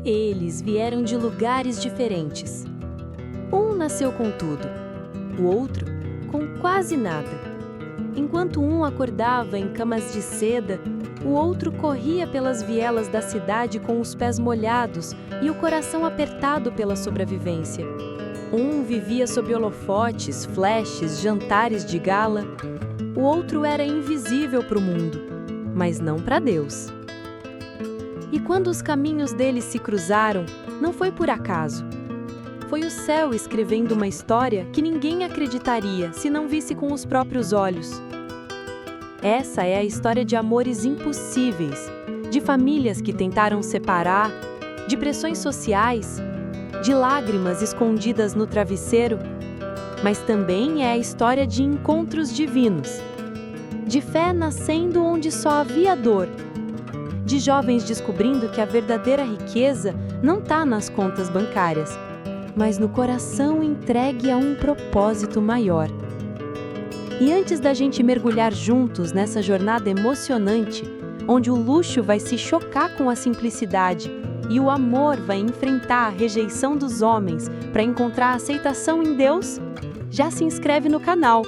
Eles vieram de lugares diferentes. Um nasceu com tudo, o outro com quase nada. Enquanto um acordava em camas de seda, o outro corria pelas vielas da cidade com os pés molhados e o coração apertado pela sobrevivência. Um vivia sob holofotes, flashes, jantares de gala. O outro era invisível para o mundo, mas não para Deus. E quando os caminhos deles se cruzaram, não foi por acaso. Foi o céu escrevendo uma história que ninguém acreditaria se não visse com os próprios olhos. Essa é a história de amores impossíveis, de famílias que tentaram separar, de pressões sociais, de lágrimas escondidas no travesseiro, mas também é a história de encontros divinos, de fé nascendo onde só havia dor, de jovens descobrindo que a verdadeira riqueza não está nas contas bancárias, mas no coração entregue a um propósito maior. E antes da gente mergulhar juntos nessa jornada emocionante, onde o luxo vai se chocar com a simplicidade e o amor vai enfrentar a rejeição dos homens para encontrar aceitação em Deus, já se inscreve no canal.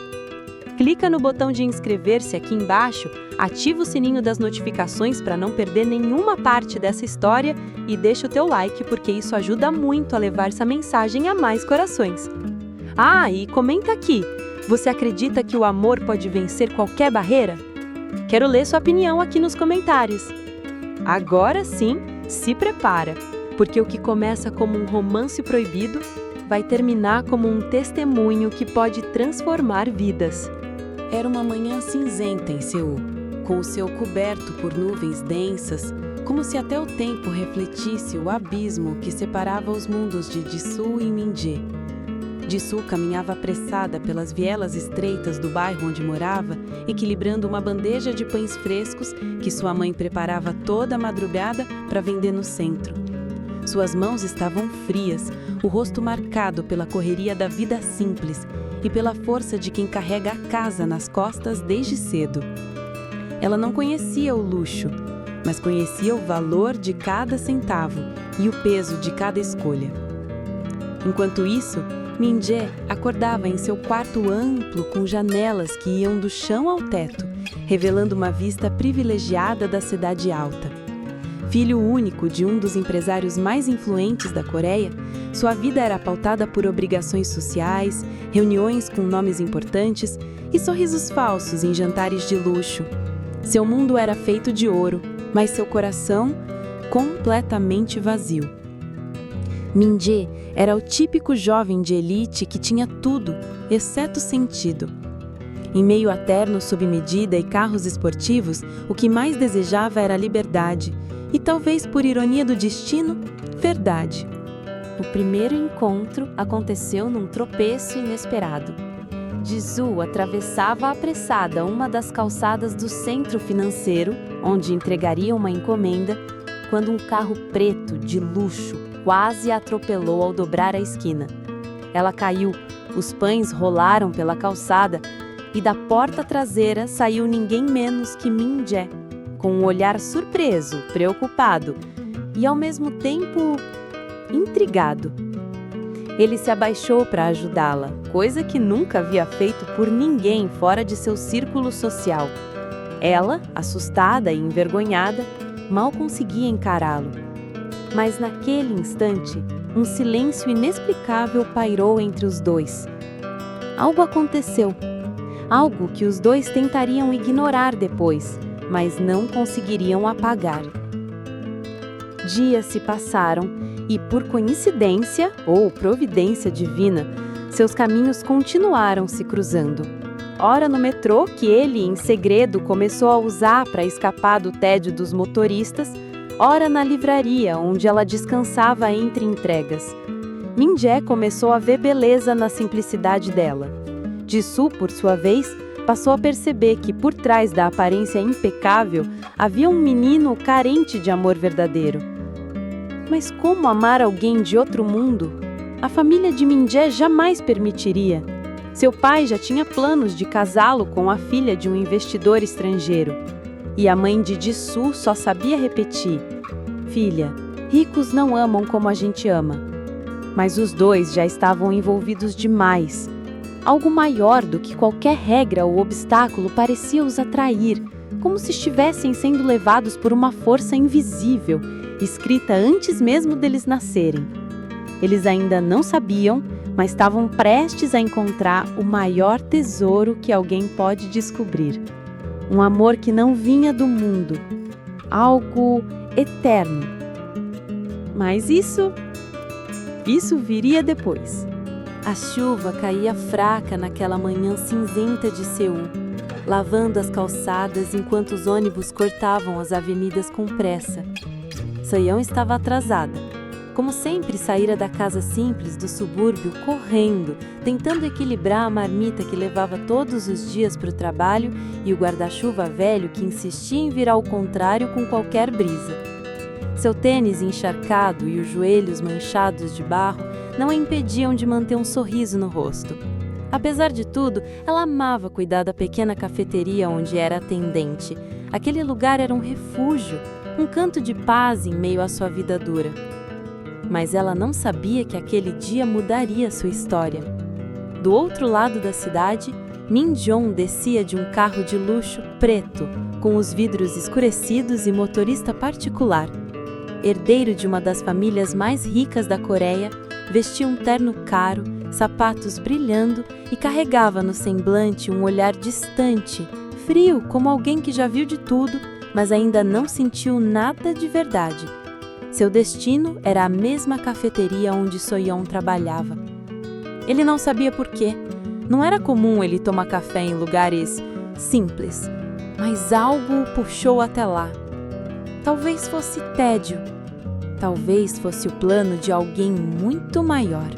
Clica no botão de inscrever-se aqui embaixo, ativa o sininho das notificações para não perder nenhuma parte dessa história e deixa o teu like porque isso ajuda muito a levar essa mensagem a mais corações. Ah, e comenta aqui, você acredita que o amor pode vencer qualquer barreira? Quero ler sua opinião aqui nos comentários. Agora sim, se prepara, porque o que começa como um romance proibido vai terminar como um testemunho que pode transformar vidas. Era uma manhã cinzenta em Seul, com o céu coberto por nuvens densas, como se até o tempo refletisse o abismo que separava os mundos de Jisoo e Min-jae. Jisoo caminhava apressada pelas vielas estreitas do bairro onde morava, equilibrando uma bandeja de pães frescos que sua mãe preparava toda a madrugada para vender no centro. Suas mãos estavam frias, o rosto marcado pela correria da vida simples e pela força de quem carrega a casa nas costas desde cedo. Ela não conhecia o luxo, mas conhecia o valor de cada centavo e o peso de cada escolha. Enquanto isso, Min-jae acordava em seu quarto amplo com janelas que iam do chão ao teto, revelando uma vista privilegiada da cidade alta. Filho único de um dos empresários mais influentes da Coreia, sua vida era pautada por obrigações sociais, reuniões com nomes importantes e sorrisos falsos em jantares de luxo. Seu mundo era feito de ouro, mas seu coração completamente vazio. Min-jae era o típico jovem de elite que tinha tudo, exceto sentido. Em meio a terno sob medida e carros esportivos, o que mais desejava era liberdade e, talvez por ironia do destino, verdade. O primeiro encontro aconteceu num tropeço inesperado. Jisoo atravessava apressada uma das calçadas do centro financeiro, onde entregaria uma encomenda, quando um carro preto de luxo quase a atropelou ao dobrar a esquina. Ela caiu, os pães rolaram pela calçada e da porta traseira saiu ninguém menos que Min-jae, com um olhar surpreso, preocupado e ao mesmo tempo intrigado. Ele se abaixou para ajudá-la, coisa que nunca havia feito por ninguém fora de seu círculo social. Ela, assustada e envergonhada, mal conseguia encará-lo. Mas naquele instante, um silêncio inexplicável pairou entre os dois. Algo aconteceu, algo que os dois tentariam ignorar depois, mas não conseguiriam apagar. Dias se passaram e, por coincidência ou providência divina, seus caminhos continuaram se cruzando. Ora no metrô, que ele, em segredo, começou a usar para escapar do tédio dos motoristas, ora na livraria, onde ela descansava entre entregas. Min-jae começou a ver beleza na simplicidade dela. Jisoo, por sua vez, passou a perceber que, por trás da aparência impecável, havia um menino carente de amor verdadeiro. Mas como amar alguém de outro mundo? A família de Min-jae jamais permitiria. Seu pai já tinha planos de casá-lo com a filha de um investidor estrangeiro. E a mãe de Jisoo só sabia repetir: "Filha, Ricos não amam como a gente ama. Mas os dois já estavam envolvidos demais. Algo maior do que qualquer regra ou obstáculo parecia os atrair, como se estivessem sendo levados por uma força invisível, escrita antes mesmo deles nascerem. Eles ainda não sabiam, mas estavam prestes a encontrar o maior tesouro que alguém pode descobrir. Um amor que não vinha do mundo, algo eterno. Mas isso viria depois. A chuva caía fraca naquela manhã cinzenta de Seul, lavando as calçadas enquanto os ônibus cortavam as avenidas com pressa. Soyeon estava atrasada. Como sempre, saíra da casa simples do subúrbio correndo, tentando equilibrar a marmita que levava todos os dias para o trabalho e o guarda-chuva velho que insistia em virar ao contrário com qualquer brisa. Seu tênis encharcado e os joelhos manchados de barro não a impediam de manter um sorriso no rosto. Apesar de tudo, ela amava cuidar da pequena cafeteria onde era atendente. Aquele lugar era um refúgio, um canto de paz em meio à sua vida dura. Mas ela não sabia que aquele dia mudaria sua história. Do outro lado da cidade, Min-jong descia de um carro de luxo preto, com os vidros escurecidos e motorista particular. Herdeiro de uma das famílias mais ricas da Coreia, vestia um terno caro, sapatos brilhando e carregava no semblante um olhar distante, frio como alguém que já viu de tudo, mas ainda não sentiu nada de verdade. Seu destino era a mesma cafeteria onde Soyeon trabalhava. Ele não sabia por quê. Não era comum ele tomar café em lugares simples, mas algo o puxou até lá. Talvez fosse tédio. Talvez fosse o plano de alguém muito maior.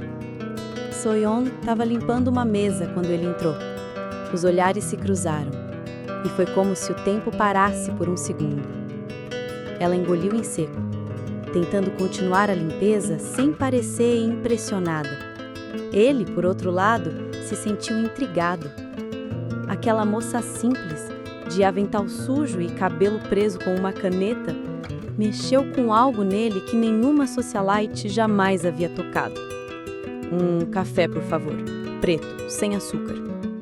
Soyeon estava limpando uma mesa quando ele entrou. Os olhares se cruzaram, e foi como se o tempo parasse por um segundo. Ela engoliu em seco, tentando continuar a limpeza sem parecer impressionada. Ele, por outro lado, se sentiu intrigado. Aquela moça simples, de avental sujo e cabelo preso com uma caneta, mexeu com algo nele que nenhuma socialite jamais havia tocado. Um café, por favor, preto, sem açúcar,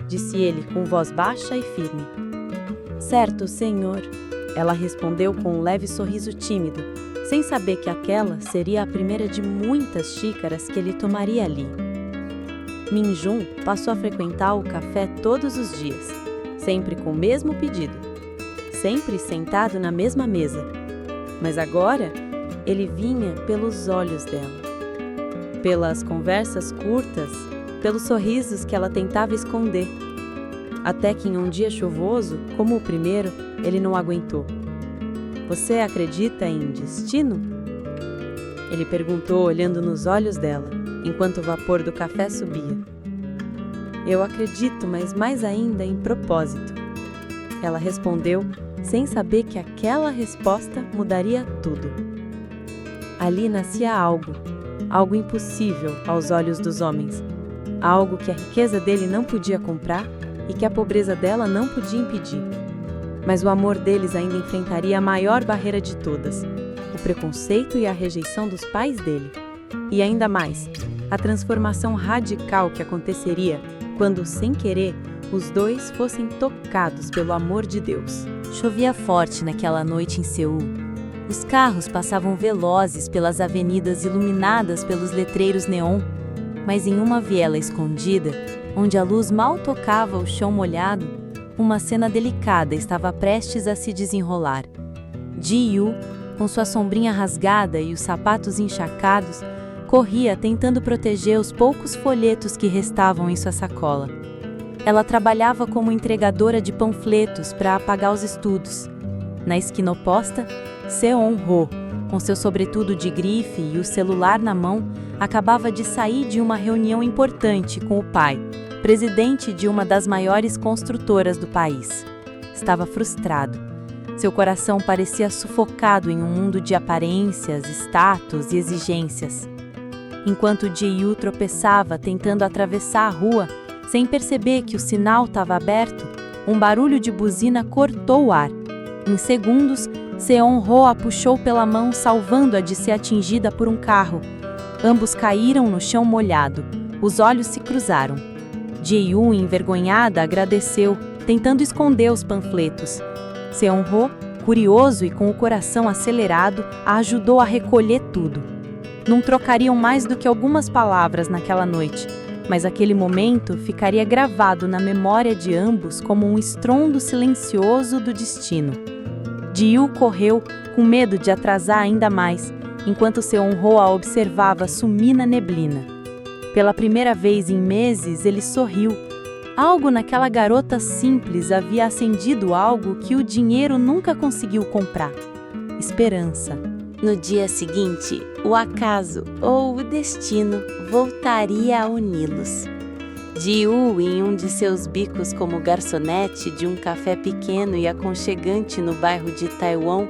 disse ele com voz baixa e firme. Certo, senhor, ela respondeu com um leve sorriso tímido, sem saber que aquela seria a primeira de muitas xícaras que ele tomaria ali. Min-jong passou a frequentar o café todos os dias, sempre com o mesmo pedido, sempre sentado na mesma mesa. Mas agora, ele vinha pelos olhos dela, pelas conversas curtas, pelos sorrisos que ela tentava esconder. Até que em um dia chuvoso, como o primeiro, ele não aguentou. Você acredita em destino? Ele perguntou olhando nos olhos dela, enquanto o vapor do café subia. Eu acredito, mas mais ainda em propósito. Ela respondeu, sem saber que aquela resposta mudaria tudo. Ali nascia algo impossível aos olhos dos homens, algo que a riqueza dele não podia comprar e que a pobreza dela não podia impedir. Mas o amor deles ainda enfrentaria a maior barreira de todas, o preconceito e a rejeição dos pais dele. E ainda mais, a transformação radical que aconteceria quando, sem querer, os dois fossem tocados pelo amor de Deus. Chovia forte naquela noite em Seul. Os carros passavam velozes pelas avenidas iluminadas pelos letreiros neon, mas em uma viela escondida, onde a luz mal tocava o chão molhado, uma cena delicada estava prestes a se desenrolar. Ji-yu, com sua sombrinha rasgada e os sapatos encharcados, corria tentando proteger os poucos folhetos que restavam em sua sacola. Ela trabalhava como entregadora de panfletos para apagar os estudos. Na esquina oposta, Seon-ho, com seu sobretudo de grife e o celular na mão, acabava de sair de uma reunião importante com o pai, presidente de uma das maiores construtoras do país. Estava frustrado. Seu coração parecia sufocado em um mundo de aparências, status e exigências. Enquanto Ji-yu tropeçava tentando atravessar a rua, sem perceber que o sinal estava aberto, um barulho de buzina cortou o ar. Em segundos, Seon-ho a puxou pela mão, salvando-a de ser atingida por um carro. Ambos caíram no chão molhado. Os olhos se cruzaram. Ji-Yoon, envergonhada, agradeceu, tentando esconder os panfletos. Seon-ho, curioso e com o coração acelerado, a ajudou a recolher tudo. Não trocariam mais do que algumas palavras naquela noite, mas aquele momento ficaria gravado na memória de ambos como um estrondo silencioso do destino. Ji-Yoon correu, com medo de atrasar ainda mais, enquanto Seon-ho a observava sumir na neblina. Pela primeira vez em meses, ele sorriu. Algo naquela garota simples havia acendido algo que o dinheiro nunca conseguiu comprar: esperança. No dia seguinte, o acaso ou o destino voltaria a uni-los. Ji-Woo, em um de seus bicos como garçonete de um café pequeno e aconchegante no bairro de Taiwan,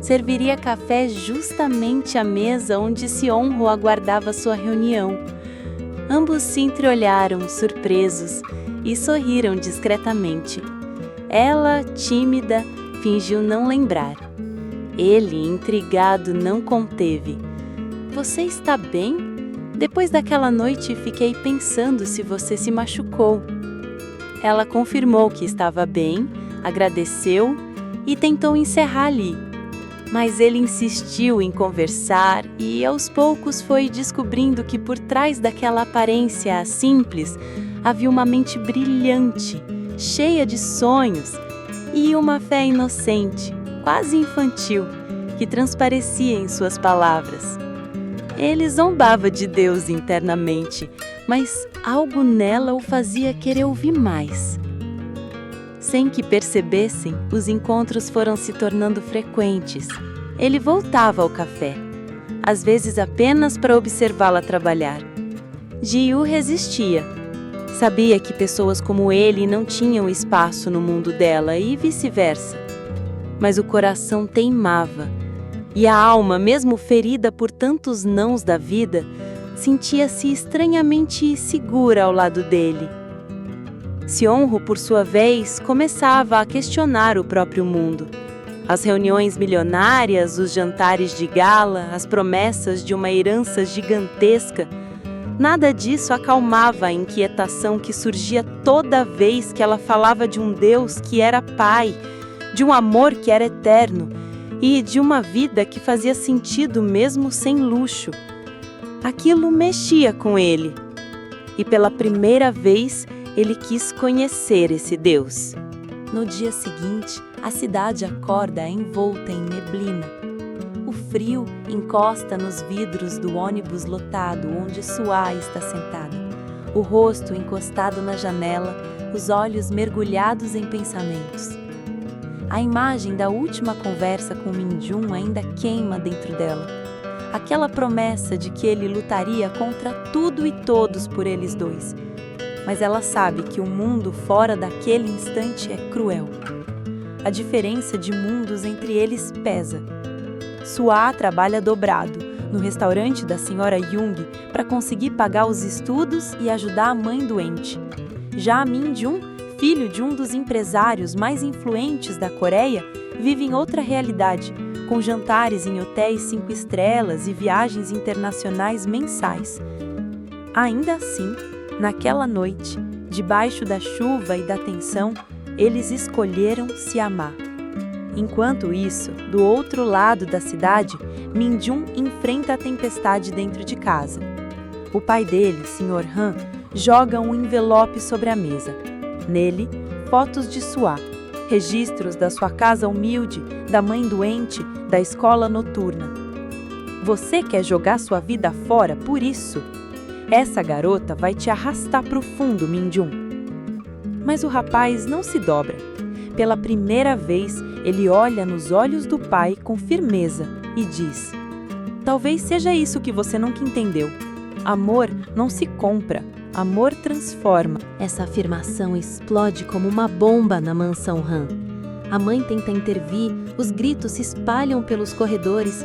serviria café justamente à mesa onde Seon-ho aguardava sua reunião. Ambos se entreolharam, surpresos, e sorriram discretamente. Ela, tímida, fingiu não lembrar. Ele, intrigado, não conteve. "Você está bem? Depois daquela noite fiquei pensando se você se machucou." Ela confirmou que estava bem, agradeceu e tentou encerrar ali. Mas ele insistiu em conversar e aos poucos foi descobrindo que por trás daquela aparência simples havia uma mente brilhante, cheia de sonhos e uma fé inocente, quase infantil, que transparecia em suas palavras. Ele zombava de Deus internamente, mas algo nela o fazia querer ouvir mais. Sem que percebessem, os encontros foram se tornando frequentes. Ele voltava ao café, às vezes apenas para observá-la trabalhar. Ji-Woo resistia. Sabia que pessoas como ele não tinham espaço no mundo dela e vice-versa. Mas o coração teimava, e a alma, mesmo ferida por tantos nãos da vida, sentia-se estranhamente segura ao lado dele. Seon-ho, por sua vez, começava a questionar o próprio mundo. As reuniões milionárias, os jantares de gala, as promessas de uma herança gigantesca, nada disso acalmava a inquietação que surgia toda vez que ela falava de um Deus que era Pai, de um amor que era eterno e de uma vida que fazia sentido mesmo sem luxo. Aquilo mexia com ele. E pela primeira vez, ele quis conhecer esse Deus. No dia seguinte, a cidade acorda envolta em neblina. O frio encosta nos vidros do ônibus lotado onde Sua está sentada, o rosto encostado na janela, os olhos mergulhados em pensamentos. A imagem da última conversa com Min-jun ainda queima dentro dela. Aquela promessa de que ele lutaria contra tudo e todos por eles dois. Mas ela sabe que o mundo fora daquele instante é cruel. A diferença de mundos entre eles pesa. Sua trabalha dobrado no restaurante da senhora Jung para conseguir pagar os estudos e ajudar a mãe doente. Já Min-jun, filho de um dos empresários mais influentes da Coreia, vive em outra realidade, com jantares em hotéis 5 estrelas e viagens internacionais mensais. Ainda assim, naquela noite, debaixo da chuva e da tensão, eles escolheram se amar. Enquanto isso, do outro lado da cidade, Min-jun enfrenta a tempestade dentro de casa. O pai dele, Sr. Han, joga um envelope sobre a mesa. Nele, fotos de Sua, registros da sua casa humilde, da mãe doente, da escola noturna. Você quer jogar sua vida fora por isso? Essa garota vai te arrastar para o fundo, Min-jun. Mas o rapaz não se dobra. Pela primeira vez, ele olha nos olhos do pai com firmeza e diz: "Talvez seja isso que você nunca entendeu. Amor não se compra, amor transforma." Essa afirmação explode como uma bomba na mansão Han. A mãe tenta intervir, os gritos se espalham pelos corredores,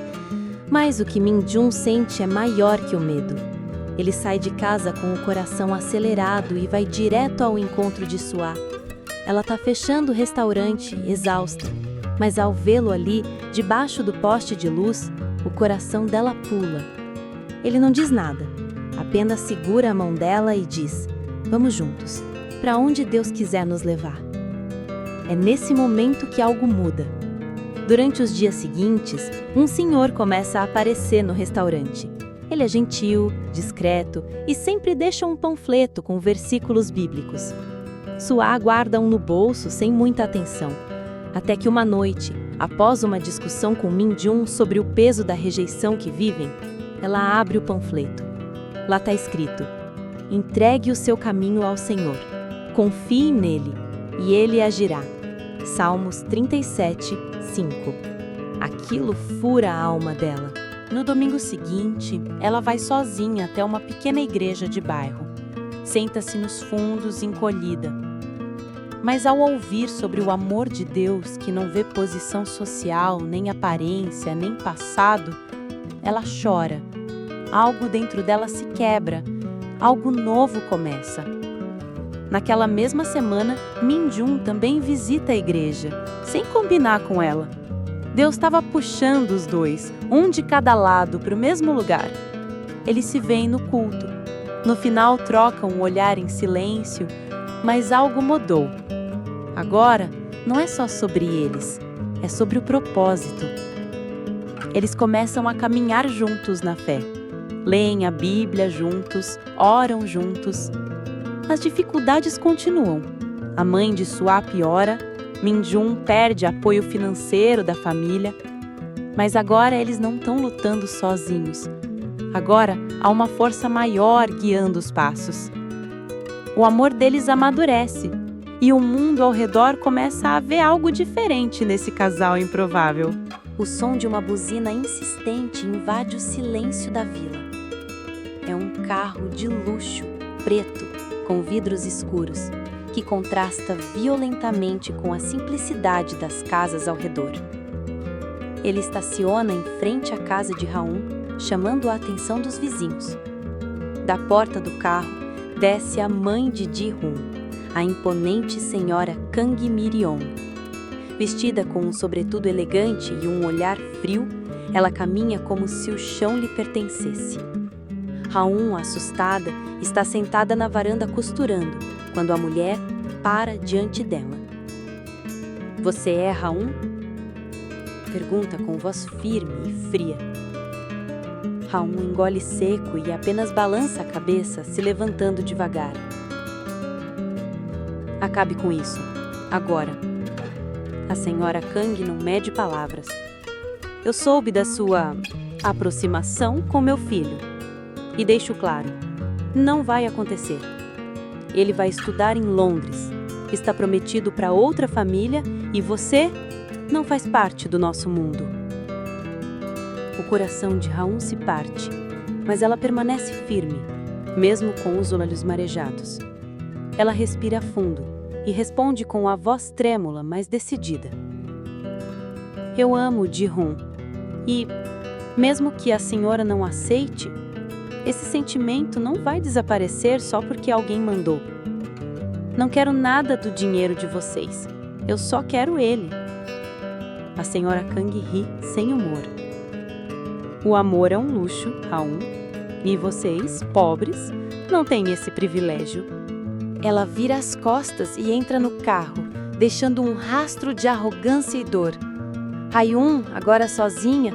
mas o que Min-jun sente é maior que o medo. Ele sai de casa com o coração acelerado e vai direto ao encontro de Sua. Ela está fechando o restaurante, exausta, mas ao vê-lo ali, Debaixo do poste de luz, o coração dela pula. Ele não diz nada, apenas segura a mão dela e diz: "Vamos juntos, para onde Deus quiser nos levar." É nesse momento que algo muda. Durante os dias seguintes, um senhor começa a aparecer no restaurante. Ele é gentil, discreto e sempre deixa um panfleto com versículos bíblicos. Suá guarda um no bolso sem muita atenção, até que uma noite, após uma discussão com Min-jun sobre o peso da rejeição que vivem, ela abre o panfleto. Lá está escrito: "Entregue o seu caminho ao Senhor, confie nele, e ele agirá." Salmos 37, 5. Aquilo fura a alma dela. No domingo seguinte, ela vai sozinha até uma pequena igreja de bairro. Senta-se nos fundos, encolhida. Mas ao ouvir sobre o amor de Deus, que não vê posição social, nem aparência, nem passado, ela chora. Algo dentro dela se quebra. Algo novo começa. Naquela mesma semana, Min-jun também visita a igreja, sem combinar com ela. Deus estava puxando os dois, um de cada lado, para o mesmo lugar. Eles se veem no culto. No final, trocam um olhar em silêncio, mas algo mudou. Agora, não é só sobre eles, é sobre o propósito. Eles começam a caminhar juntos na fé. Leem a Bíblia juntos, oram juntos. As dificuldades continuam. A mãe de Suá piora, Min-jun perde apoio financeiro da família. Mas agora eles não estão lutando sozinhos. Agora há uma força maior guiando os passos. O amor deles amadurece e o mundo ao redor começa a ver algo diferente nesse casal improvável. O som de uma buzina insistente invade o silêncio da vila. É um carro de luxo, preto, com vidros escuros, que contrasta violentamente com a simplicidade das casas ao redor. Ele estaciona em frente à casa de Raum, chamando a atenção dos vizinhos. Da porta do carro, desce a mãe de Ji-hun, a imponente senhora Kang Mi-ryong. Vestida com um sobretudo elegante e um olhar frio, ela caminha como se o chão lhe pertencesse. Raum, assustada, está sentada na varanda costurando, quando a mulher para diante dela. "Você é Raum?" pergunta com voz firme e fria. Raum engole seco e apenas balança a cabeça, se levantando devagar. "Acabe com isso, agora." A senhora Kang não mede palavras. "Eu soube da sua aproximação com meu filho. E deixo claro, não vai acontecer. Ele vai estudar em Londres, está prometido para outra família e você não faz parte do nosso mundo." O coração de Raum se parte, mas ela permanece firme, mesmo com os olhos marejados. Ela respira fundo e responde com a voz trêmula, mas decidida: "Eu amo Ji-hun e, mesmo que a senhora não aceite, esse sentimento não vai desaparecer só porque alguém mandou. Não quero nada do dinheiro de vocês. Eu só quero ele." A senhora Kang ri sem humor. "O amor é um luxo, Raum, e vocês, pobres, não têm esse privilégio." Ela vira as costas e entra no carro, deixando um rastro de arrogância e dor. Raum, agora sozinha,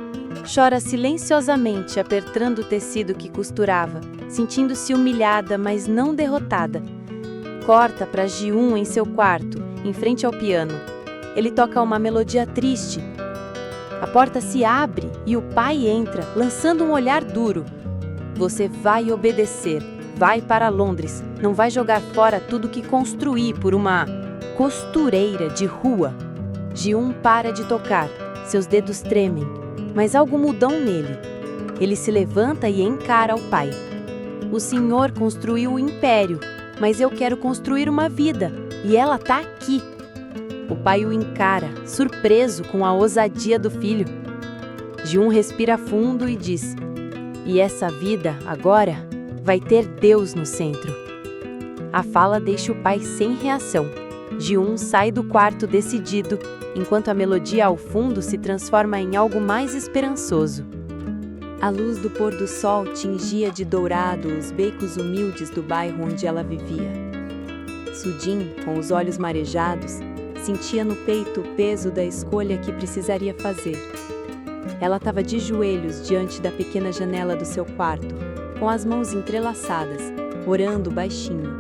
chora silenciosamente, apertando o tecido que costurava, sentindo-se humilhada, mas não derrotada. Corta para Ji-hun em seu quarto, em frente ao piano. Ele toca uma melodia triste. A porta se abre e o pai entra, lançando um olhar duro. "Você vai obedecer, vai para Londres, não vai jogar fora tudo que construí por uma costureira de rua." Ji-hun para de tocar, seus dedos tremem. Mas algo mudou nele. Ele se levanta e encara o pai. "O senhor construiu o império, mas eu quero construir uma vida, e ela está aqui." O pai o encara, surpreso com a ousadia do filho. Ji-hun respira fundo e diz: "E essa vida, agora, vai ter Deus no centro." A fala deixa o pai sem reação. Ji-un sai do quarto decidido, enquanto a melodia ao fundo se transforma em algo mais esperançoso. A luz do pôr do sol tingia de dourado os becos humildes do bairro onde ela vivia. Sujin, com os olhos marejados, sentia no peito o peso da escolha que precisaria fazer. Ela estava de joelhos diante da pequena janela do seu quarto, com as mãos entrelaçadas, orando baixinho.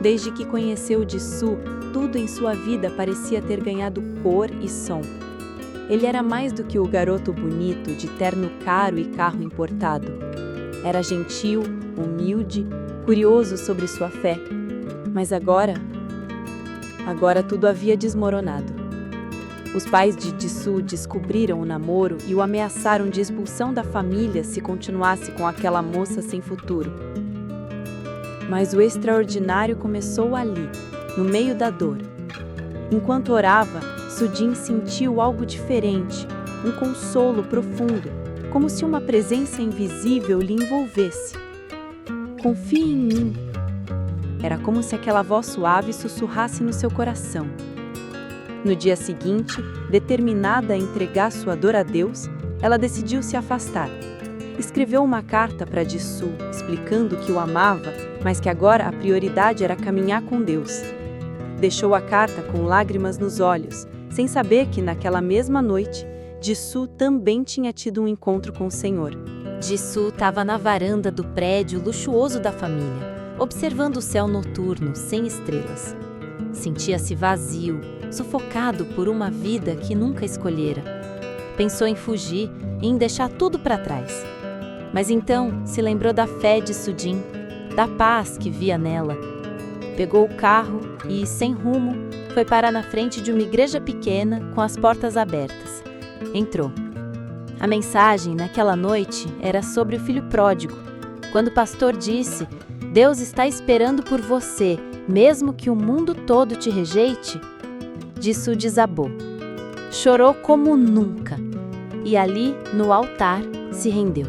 Desde que conheceu Jisoo, tudo em sua vida parecia ter ganhado cor e som. Ele era mais do que o garoto bonito de terno caro e carro importado. Era gentil, humilde, curioso sobre sua fé. Mas agora tudo havia desmoronado. Os pais de Jisoo descobriram o namoro e o ameaçaram de expulsão da família se continuasse com aquela moça sem futuro. Mas o extraordinário começou ali, no meio da dor. Enquanto orava, Sujin sentiu algo diferente, um consolo profundo, como se uma presença invisível lhe envolvesse. Confie em mim. Era como se aquela voz suave sussurrasse no seu coração. No dia seguinte, determinada a entregar sua dor a Deus, ela decidiu se afastar. Escreveu uma carta para Jisoo, explicando que o amava, mas que agora a prioridade era caminhar com Deus. Deixou a carta com lágrimas nos olhos, sem saber que naquela mesma noite, Jisoo também tinha tido um encontro com o Senhor. Jisoo estava na varanda do prédio luxuoso da família, observando o céu noturno, sem estrelas. Sentia-se vazio, sufocado por uma vida que nunca escolhera. Pensou em fugir e em deixar tudo para trás. Mas então se lembrou da fé de Sujin, da paz que via nela. Pegou o carro e, sem rumo, foi parar na frente de uma igreja pequena com as portas abertas. Entrou. A mensagem naquela noite era sobre o filho pródigo, quando o pastor disse: "Deus está esperando por você, mesmo que o mundo todo te rejeite." Jisoo desabou. Chorou como nunca e ali, no altar, se rendeu.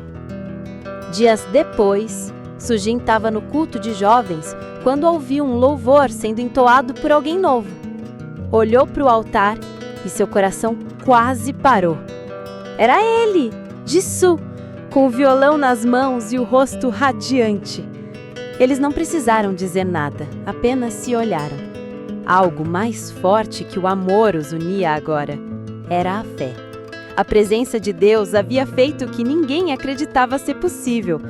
Dias depois, Sujin estava no culto de jovens quando ouviu um louvor sendo entoado por alguém novo. Olhou para o altar e seu coração quase parou. Era ele, Jisoo, com o violão nas mãos e o rosto radiante. Eles não precisaram dizer nada, apenas se olharam. Algo mais forte que o amor os unia agora era a fé. A presença de Deus havia feito o que ninguém acreditava ser possível.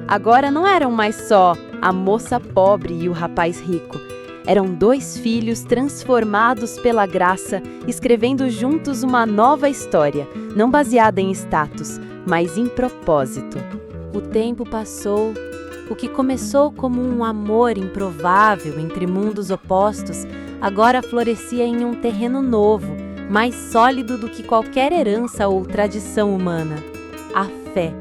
Agora não eram mais só a moça pobre e o rapaz rico. Eram dois filhos transformados pela graça, escrevendo juntos uma nova história, não baseada em status, mas em propósito. O tempo passou. O que começou como um amor improvável entre mundos opostos, agora florescia em um terreno novo, mais sólido do que qualquer herança ou tradição humana: a fé.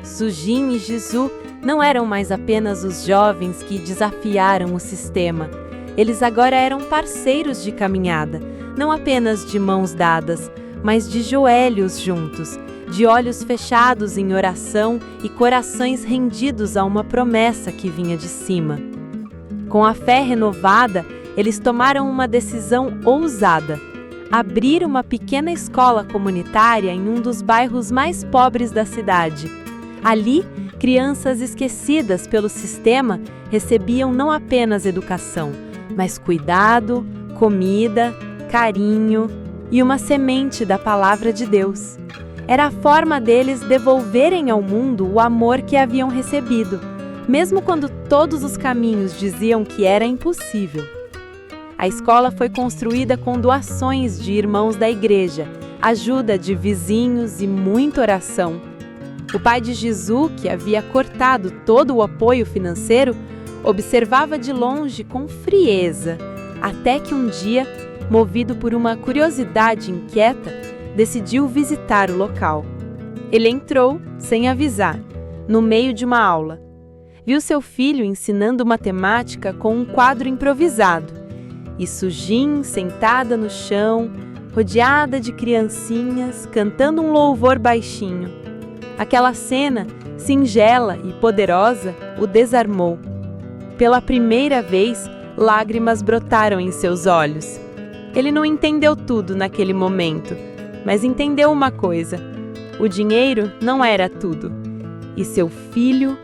Sujin e Jisoo não eram mais apenas os jovens que desafiaram o sistema. Eles agora eram parceiros de caminhada, não apenas de mãos dadas, mas de joelhos juntos, de olhos fechados em oração e corações rendidos a uma promessa que vinha de cima. Com a fé renovada, eles tomaram uma decisão ousada: abrir uma pequena escola comunitária em um dos bairros mais pobres da cidade. Ali, crianças esquecidas pelo sistema recebiam não apenas educação, mas cuidado, comida, carinho e uma semente da palavra de Deus. Era a forma deles devolverem ao mundo o amor que haviam recebido, mesmo quando todos os caminhos diziam que era impossível. A escola foi construída com doações de irmãos da igreja, ajuda de vizinhos e muita oração. O pai de Jisoo, que havia cortado todo o apoio financeiro, observava de longe com frieza, até que um dia, movido por uma curiosidade inquieta, decidiu visitar o local. Ele entrou, sem avisar, no meio de uma aula. Viu seu filho ensinando matemática com um quadro improvisado, e Sujin sentada no chão, rodeada de criancinhas, cantando um louvor baixinho. Aquela cena, singela e poderosa, o desarmou. Pela primeira vez, Lágrimas brotaram em seus olhos. Ele não entendeu tudo naquele momento, mas entendeu uma coisa: o dinheiro não era tudo. E seu filho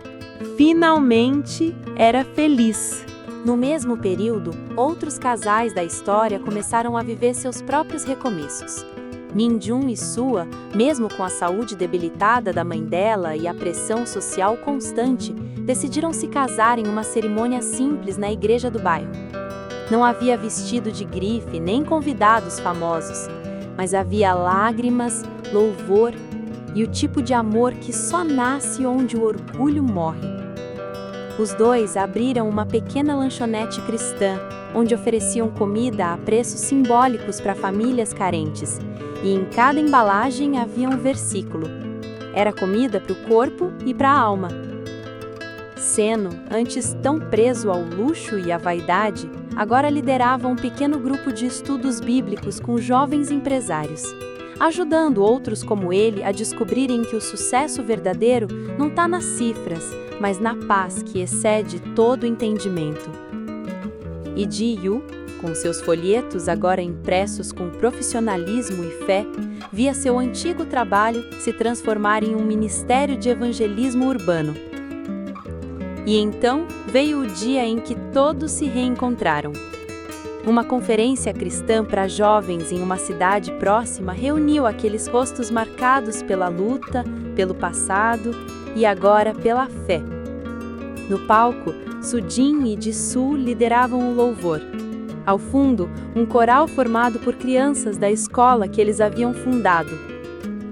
finalmente era feliz. No mesmo período, outros casais da história começaram a viver seus próprios recomeços. Min-jun e Sua, mesmo com a saúde debilitada da mãe dela e a pressão social constante, decidiram se casar em uma cerimônia simples na igreja do bairro. Não havia vestido de grife nem convidados famosos, mas havia lágrimas, louvor e o tipo de amor que só nasce onde o orgulho morre. Os dois abriram uma pequena lanchonete cristã, onde ofereciam comida a preços simbólicos para famílias carentes, e em cada embalagem havia um versículo. Era comida para o corpo e para a alma. Seno, antes tão preso ao luxo e à vaidade, agora liderava um pequeno grupo de estudos bíblicos com jovens empresários, ajudando outros como ele a descobrirem que o sucesso verdadeiro não está nas cifras, mas na paz que excede todo entendimento. E Ji-yu, com seus folhetos agora impressos com profissionalismo e fé, via seu antigo trabalho se transformar em um ministério de evangelismo urbano. E então veio o dia em que todos se reencontraram. Uma conferência cristã para jovens em uma cidade próxima reuniu aqueles rostos marcados pela luta, pelo passado e agora pela fé. No palco, Sujin e Jisoo lideravam o louvor. Ao fundo, um coral formado por crianças da escola que eles haviam fundado.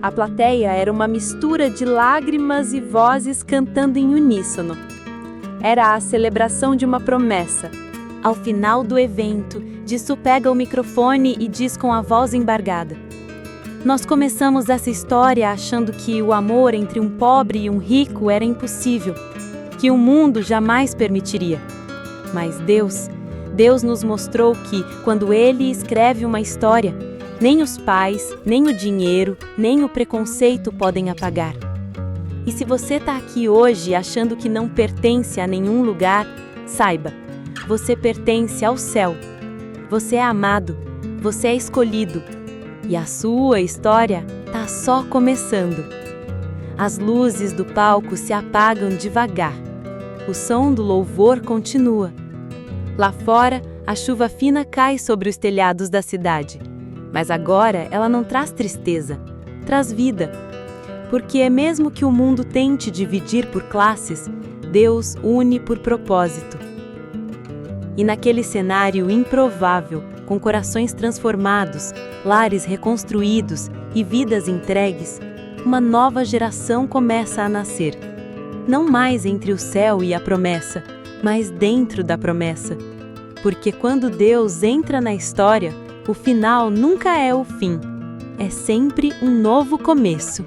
A plateia era uma mistura de lágrimas e vozes cantando em uníssono. Era a celebração de uma promessa. Ao final do evento, Jisoo pega o microfone e diz com a voz embargada: "Nós começamos essa história achando que o amor entre um pobre e um rico era impossível, que o mundo jamais permitiria. Mas Deus nos mostrou que, quando Ele escreve uma história, nem os pais, nem o dinheiro, nem o preconceito podem apagar. E se você está aqui hoje achando que não pertence a nenhum lugar, saiba, você pertence ao céu. Você é amado, você é escolhido, e a sua história está só começando." As luzes do palco se apagam devagar. O som do louvor continua. Lá fora, a chuva fina cai sobre os telhados da cidade. Mas agora ela não traz tristeza, traz vida. Porque mesmo que o mundo tente dividir por classes, Deus une por propósito. E naquele cenário improvável, com corações transformados, lares reconstruídos e vidas entregues, uma nova geração começa a nascer. Não mais entre o céu e a promessa, mas dentro da promessa. Porque quando Deus entra na história, o final nunca é o fim, é sempre um novo começo.